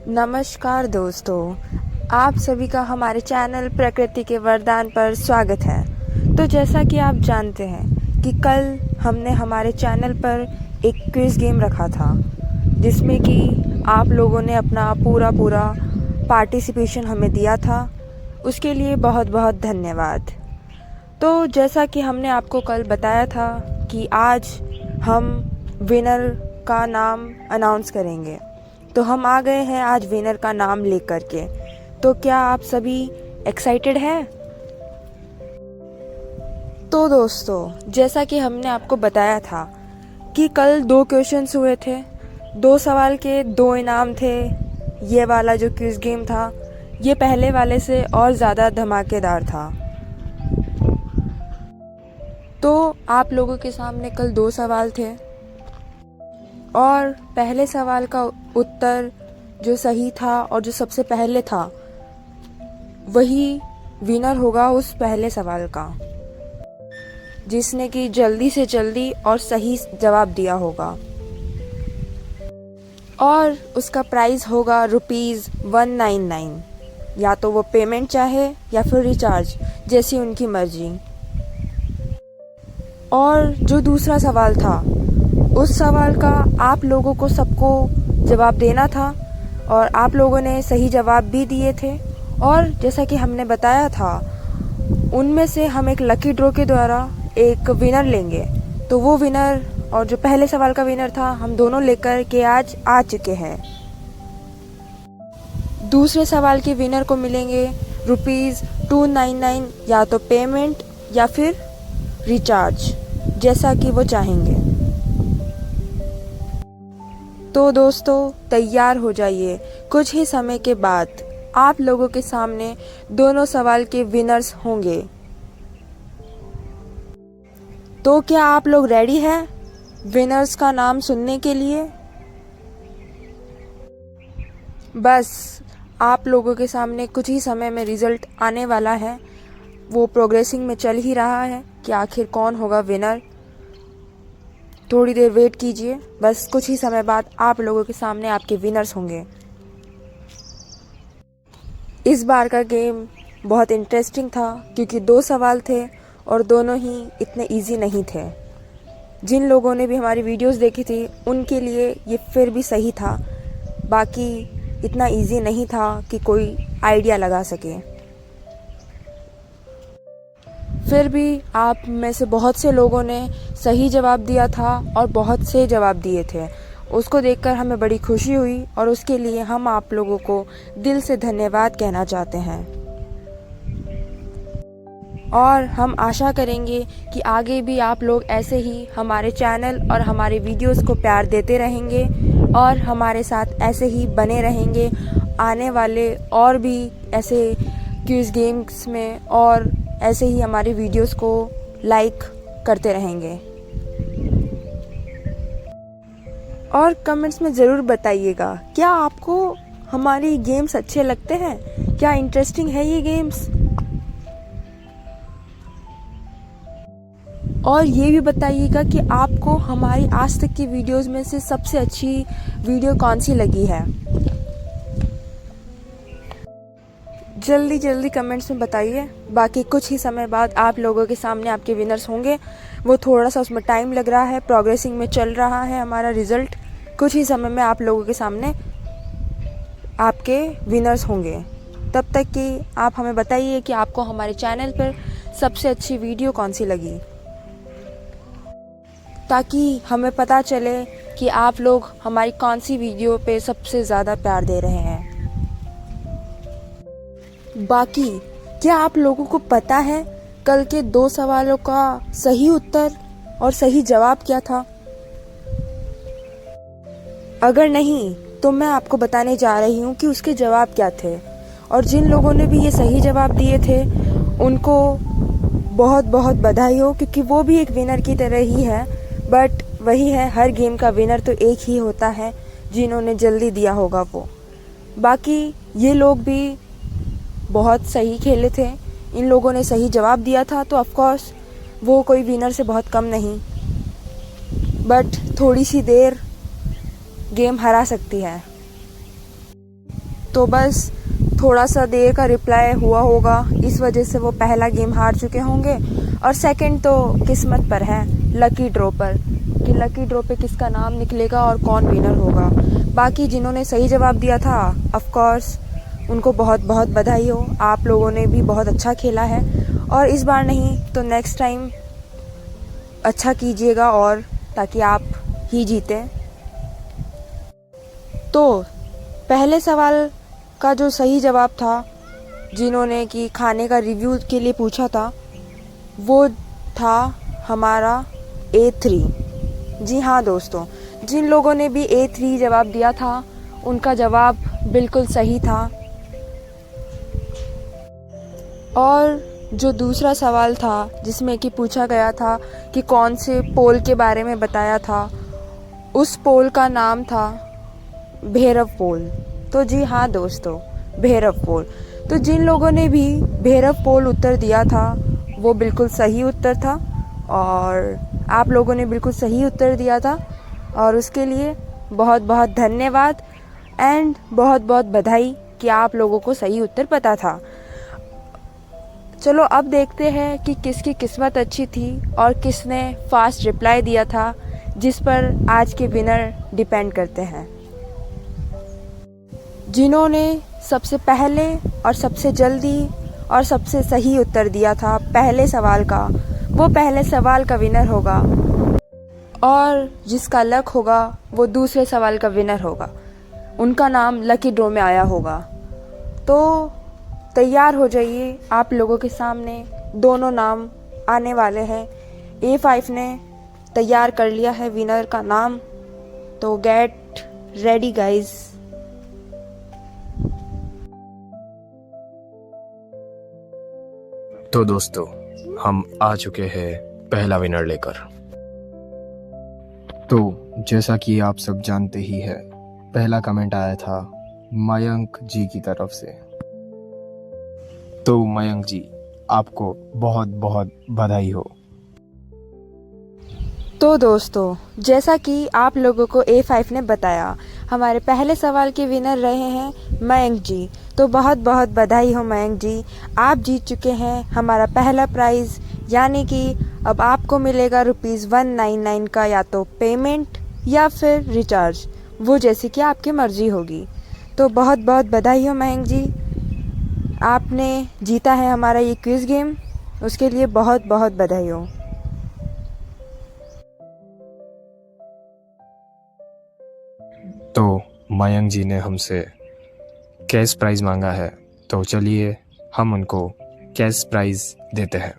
नमस्कार दोस्तों, आप सभी का हमारे चैनल प्रकृति के वरदान पर स्वागत है। तो जैसा कि आप जानते हैं कि कल हमने हमारे चैनल पर एक क्विज़ गेम रखा था, जिसमें कि आप लोगों ने अपना पूरा पार्टिसिपेशन हमें दिया था। उसके लिए बहुत बहुत धन्यवाद। तो जैसा कि हमने आपको कल बताया था कि आज हम विनर का नाम अनाउंस करेंगे, तो हम आ गए हैं आज विनर का नाम लेकर के। तो क्या आप सभी एक्साइटेड हैं? तो दोस्तों, जैसा कि हमने आपको बताया था कि कल 2 क्वेश्चंस हुए थे, 2 सवाल के 2 इनाम थे। ये वाला जो क्विज गेम था, ये पहले वाले से और ज़्यादा धमाकेदार था। तो आप लोगों के सामने कल 2 सवाल थे और पहले सवाल का उत्तर जो सही था और जो सबसे पहले था, वही विनर होगा उस पहले सवाल का, जिसने कि जल्दी से जल्दी और सही जवाब दिया होगा। और उसका प्राइस होगा ₹199, या तो वो पेमेंट चाहे या फिर रिचार्ज, जैसी उनकी मर्जी। और जो दूसरा सवाल था, उस सवाल का आप लोगों को सबको जवाब देना था और आप लोगों ने सही जवाब भी दिए थे। और जैसा कि हमने बताया था, उनमें से हम एक लकी ड्रॉ के द्वारा एक विनर लेंगे। तो वो विनर और जो पहले सवाल का विनर था, हम दोनों लेकर के आज आ चुके हैं। दूसरे सवाल के विनर को मिलेंगे ₹299, या तो पेमेंट या फिर रिचार्ज, जैसा कि वो चाहेंगे। तो दोस्तों, तैयार हो जाइए, कुछ ही समय के बाद आप लोगों के सामने दोनों सवाल के विनर्स होंगे। तो क्या आप लोग रेडी हैं विनर्स का नाम सुनने के लिए? बस आप लोगों के सामने कुछ ही समय में रिजल्ट आने वाला है। वो प्रोग्रेसिंग में चल ही रहा है कि आखिर कौन होगा विनर। थोड़ी देर वेट कीजिए, बस कुछ ही समय बाद आप लोगों के सामने आपके विनर्स होंगे। इस बार का गेम बहुत इंटरेस्टिंग था, क्योंकि 2 सवाल थे और दोनों ही इतने इजी नहीं थे। जिन लोगों ने भी हमारी वीडियोस देखी थी, उनके लिए ये फिर भी सही था, बाकी इतना इजी नहीं था कि कोई आइडिया लगा सके। फिर भी आप में से बहुत से लोगों ने सही जवाब दिया था और बहुत से जवाब दिए थे। उसको देखकर हमें बड़ी खुशी हुई और उसके लिए हम आप लोगों को दिल से धन्यवाद कहना चाहते हैं। और हम आशा करेंगे कि आगे भी आप लोग ऐसे ही हमारे चैनल और हमारे वीडियोस को प्यार देते रहेंगे और हमारे साथ ऐसे ही बने रहेंगे आने वाले और भी ऐसे क्विज गेम्स में, और ऐसे ही हमारे वीडियोस को लाइक करते रहेंगे। और कमेंट्स में ज़रूर बताइएगा, क्या आपको हमारी गेम्स अच्छे लगते हैं? क्या इंटरेस्टिंग है ये गेम्स? और ये भी बताइएगा कि आपको हमारी आज तक की वीडियोस में से सबसे अच्छी वीडियो कौन सी लगी है। जल्दी जल्दी कमेंट्स में बताइए। बाकी कुछ ही समय बाद आप लोगों के सामने आपके विनर्स होंगे। वो थोड़ा सा उसमें टाइम लग रहा है, प्रोग्रेसिंग में चल रहा है हमारा रिज़ल्ट। कुछ ही समय में आप लोगों के सामने आपके विनर्स होंगे। तब तक कि आप हमें बताइए कि आपको हमारे चैनल पर सबसे अच्छी वीडियो कौन सी लगी, ताकि हमें पता चले कि आप लोग हमारी कौन सी वीडियो पे सबसे ज़्यादा प्यार दे रहे हैं। बाकी क्या आप लोगों को पता है कल के 2 सवालों का सही उत्तर और सही जवाब क्या था? अगर नहीं, तो मैं आपको बताने जा रही हूँ कि उसके जवाब क्या थे। और जिन लोगों ने भी ये सही जवाब दिए थे, उनको बहुत बहुत बधाई हो, क्योंकि वो भी एक विनर की तरह ही है। बट वही है, हर गेम का विनर तो एक ही होता है, जिन्होंने जल्दी दिया होगा वो। बाकी ये लोग भी बहुत सही खेले थे। इन लोगों ने सही जवाब दिया था, तो ऑफ कोर्स वो कोई विनर से बहुत कम नहीं, बट थोड़ी सी देर गेम हरा सकती है। तो बस थोड़ा सा देर का रिप्लाई हुआ होगा, इस वजह से वो पहला गेम हार चुके होंगे। और सेकंड तो किस्मत पर है, लकी ड्रॉ पर, कि लकी ड्रॉ पे किसका नाम निकलेगा और कौन विनर होगा। बाकी जिन्होंने सही जवाब दिया था, ऑफ कोर्स उनको बहुत बहुत बधाई हो। आप लोगों ने भी बहुत अच्छा खेला है, और इस बार नहीं तो नेक्स्ट टाइम अच्छा कीजिएगा, और ताकि आप ही जीतें। तो पहले सवाल का जो सही जवाब था, जिन्होंने कि खाने का रिव्यू के लिए पूछा था, वो था हमारा A3। जी हाँ दोस्तों, जिन लोगों ने भी A3 जवाब दिया था, उनका जवाब बिल्कुल सही था। और जो दूसरा सवाल था, जिसमें कि पूछा गया था कि कौन से पोल के बारे में बताया था, उस पोल का नाम था भैरव पोल। तो जी हाँ दोस्तों, भैरव पोल। तो जिन लोगों ने भी भैरव पोल उत्तर दिया था, वो बिल्कुल सही उत्तर था, और आप लोगों ने बिल्कुल सही उत्तर दिया था, और उसके लिए बहुत बहुत धन्यवाद एंड बहुत बहुत बधाई कि आप लोगों को सही उत्तर पता था। चलो अब देखते हैं कि किसकी किस्मत अच्छी थी और किसने फास्ट रिप्लाई दिया था, जिस पर आज के विनर डिपेंड करते हैं। जिन्होंने सबसे पहले और सबसे जल्दी और सबसे सही उत्तर दिया था पहले सवाल का, वो पहले सवाल का विनर होगा, और जिसका लक होगा वो दूसरे सवाल का विनर होगा। उनका नाम लकी ड्रॉ में आया होगा। तो तैयार हो जाइए, आप लोगों के सामने दोनों नाम आने वाले हैं। A5 ने तैयार कर लिया है विनर का नाम, तो गेट रेडी गाइज। तो दोस्तों, हम आ चुके हैं पहला विनर लेकर। तो जैसा कि आप सब जानते ही है, पहला कमेंट आया था मयंक जी की तरफ से। तो मयंक जी, आपको बहुत बहुत बधाई हो। तो दोस्तों, जैसा कि आप लोगों को A5 ने बताया, हमारे पहले सवाल के विनर रहे हैं मयंक जी। तो बहुत बहुत बधाई हो मयंक जी, आप जीत चुके हैं हमारा पहला प्राइज़, यानी कि अब आपको मिलेगा ₹199 का या तो पेमेंट या फिर रिचार्ज, वो जैसे कि आपकी मर्ज़ी होगी। तो बहुत बहुत बधाई हो मयंक जी, आपने जीता है हमारा ये क्विज़ गेम, उसके लिए बहुत बहुत बधाई हो। तो मयंक जी ने हमसे कैश प्राइज़ मांगा है, तो चलिए हम उनको कैश प्राइज़ देते हैं।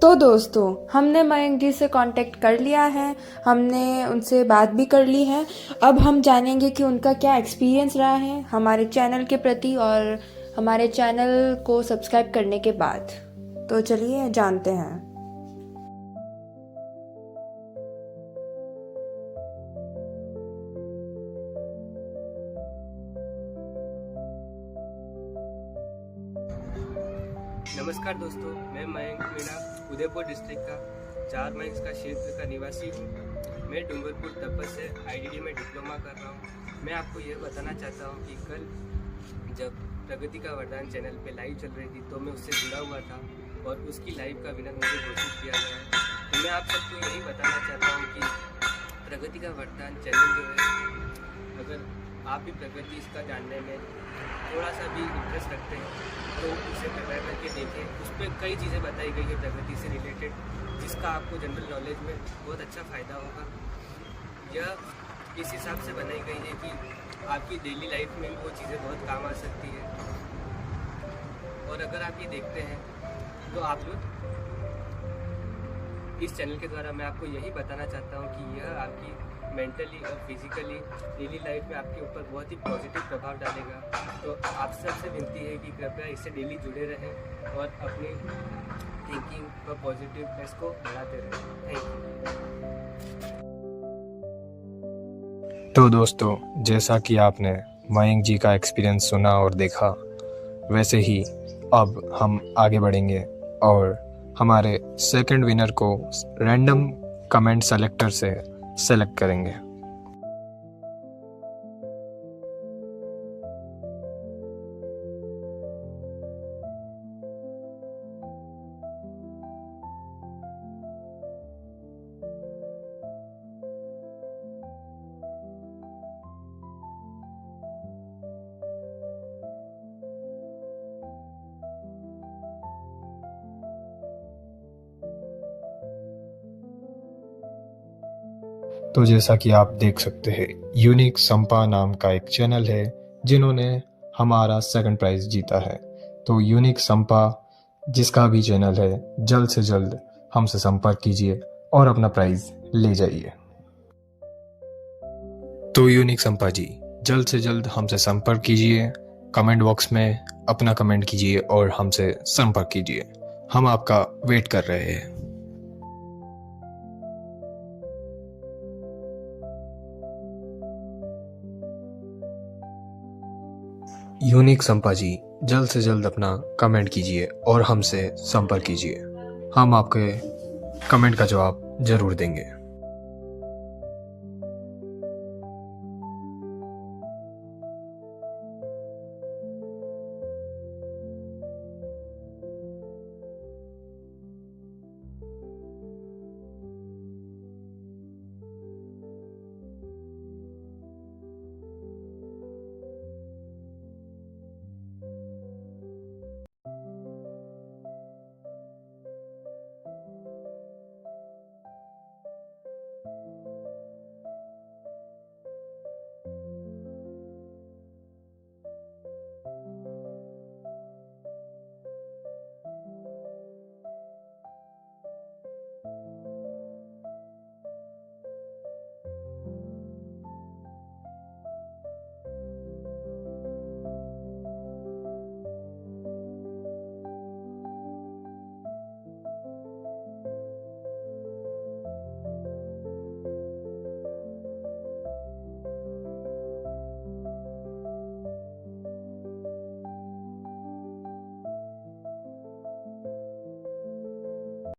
तो दोस्तों, हमने मयंक जी से कांटेक्ट कर लिया है, हमने उनसे बात भी कर ली है। अब हम जानेंगे कि उनका क्या एक्सपीरियंस रहा है हमारे चैनल के प्रति और हमारे चैनल को सब्सक्राइब करने के बाद। तो चलिए जानते हैं। नमस्कार दोस्तों, मैं मयंक मीणा उदयपुर डिस्ट्रिक्ट का 4 माइल्स का क्षेत्र का निवासी हूँ। मैं डूंगरपुर तपस से आईडीडी में डिप्लोमा कर रहा हूँ। मैं आपको यह बताना चाहता हूँ कि कल जब प्रगति का वरदान चैनल पे लाइव चल रही थी तो मैं उससे जुड़ा हुआ था और उसकी लाइव का विनर मुझे घोषित किया गया है। तो मैं आप सबको यही बताना चाहता हूँ कि प्रगति का वरदान चैनल जो है, अगर आप भी प्रगति इसका जानने में थोड़ा सा भी इंटरेस्ट रखते हैं तो उसे प्रिपेयर करके देखें। उस पर कई चीज़ें बताई गई है प्रगति से रिलेटेड, जिसका आपको जनरल नॉलेज में बहुत अच्छा फ़ायदा होगा। यह इस हिसाब से बनाई गई है कि आपकी डेली लाइफ में वो चीज़ें बहुत काम आ सकती है। और अगर आप ये देखते हैं तो आप लोग इस चैनल के द्वारा मैं आपको यही बताना चाहता हूँ कि यह आपकी मेंटली और फिजिकली डेली लाइफ में आपके ऊपर बहुत ही पॉजिटिव प्रभाव डालेगा। तो आप सबसे विनती है कि कृपया इससे डेली जुड़े रहें और अपनी थिंकिंग और पॉजिटिवनेस को बढ़ाते रहें। Thank you. तो दोस्तों, जैसा कि आपने मयंक जी का एक्सपीरियंस सुना और देखा, वैसे ही अब हम आगे बढ़ेंगे और हमारे सेकंड विनर को रैंडम कमेंट सेलेक्टर से सेलेक्ट करेंगे। तो जैसा कि आप देख सकते हैं, यूनिक संपा नाम का एक चैनल है जिन्होंने हमारा सेकंड प्राइज जीता है। तो यूनिक संपा जिसका भी चैनल है, जल्द से जल्द हमसे संपर्क कीजिए और अपना प्राइज ले जाइए। तो यूनिक संपा जी, जल्द से जल्द हमसे संपर्क कीजिए, कमेंट बॉक्स में अपना कमेंट कीजिए और हमसे संपर्क कीजिए। हम आपका वेट कर रहे हैं। यूनिक संपा जी, जल्द से जल्द अपना कमेंट कीजिए और हमसे संपर्क कीजिए। हम आपके कमेंट का जवाब जरूर देंगे।